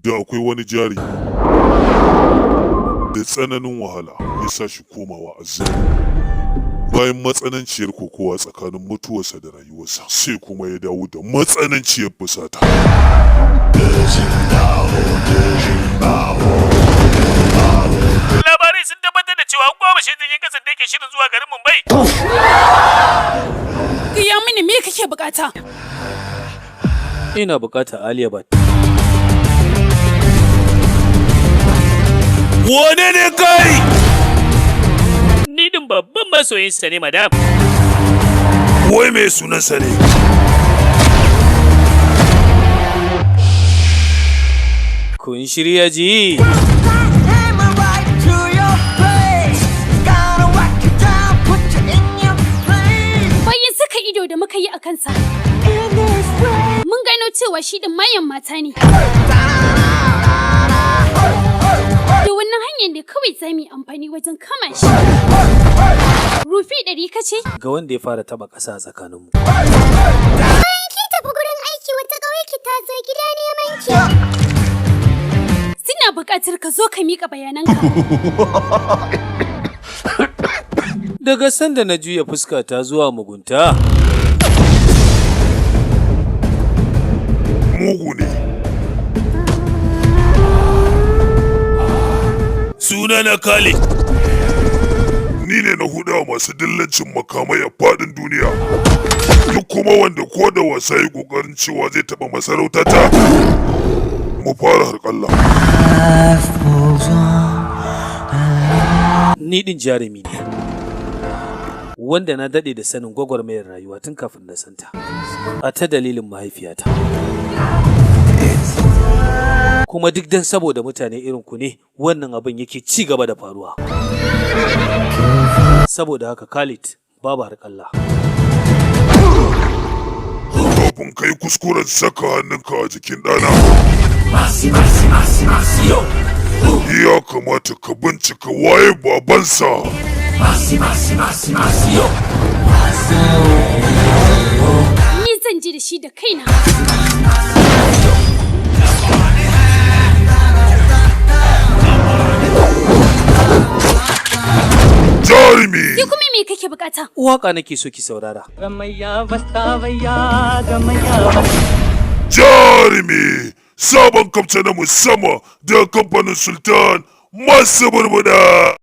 da akwai wani jari da tsananin wahala ya sa shi komawa azzalumi. Bayan matsananciyar kokowa tsakanin mutuwarsa da rayuwarsa, sai kuma ya dawo da matsananciyar fusata. Labarai sun tabbatar da cewa an kwamashe jirgin kasar da ke shirin zuwa garin Mumbai. Gaya mini me kake bukata? Ina bukata Aliyabat. Wane ne kai? Ni din babban masoyinsa ne, madam. Wai mai sunansa ne? Kun shirya ji? Bayan saka ido da muka yi a kansa, mun gano cewa shi din mayan mata ne. Da wannan hanyar da kawai za mu yi amfani wajen kama shi. Rufi 100 kace? Ga wanda ya fara taba ƙasa a tsakaninmu. Bayan ki tafi gurin aiki wata ƙawarki ta zo gida neman ki. Suna buƙatar ka zo ka miƙa bayananka. Daga sanda na juya fuskata zuwa mugunta. Mugu ne. Sunana Khalid. Ni ne na huda masu dillancin makamai a faɗin duniya. Duk kuma wanda ko da wasa yi ƙoƙarin cewa zai taɓa masarautata, mu fara harƙalla. Ni ɗin jarumi ne, wanda na daɗe da sanin gwagwarmayar rayuwa tun kafin na santa, a ta dalilin mahaifiyata. Kuma duk dan saboda mutane irin ku ne wannan abin yake ci gaba da faruwa. Saboda haka Khalid, babu harƙalla. Kafin kai kuskuren saka hannunka a jikin ɗana, ya kamata ka bincika waye babansa. Ni zan ji da shi da kaina. Jarumi! Sai kuma me kake bukata? Waka nake so ki saurara. Jarumi! Sabon kamce na musamman daga kamfanin Sultan masu burbuda.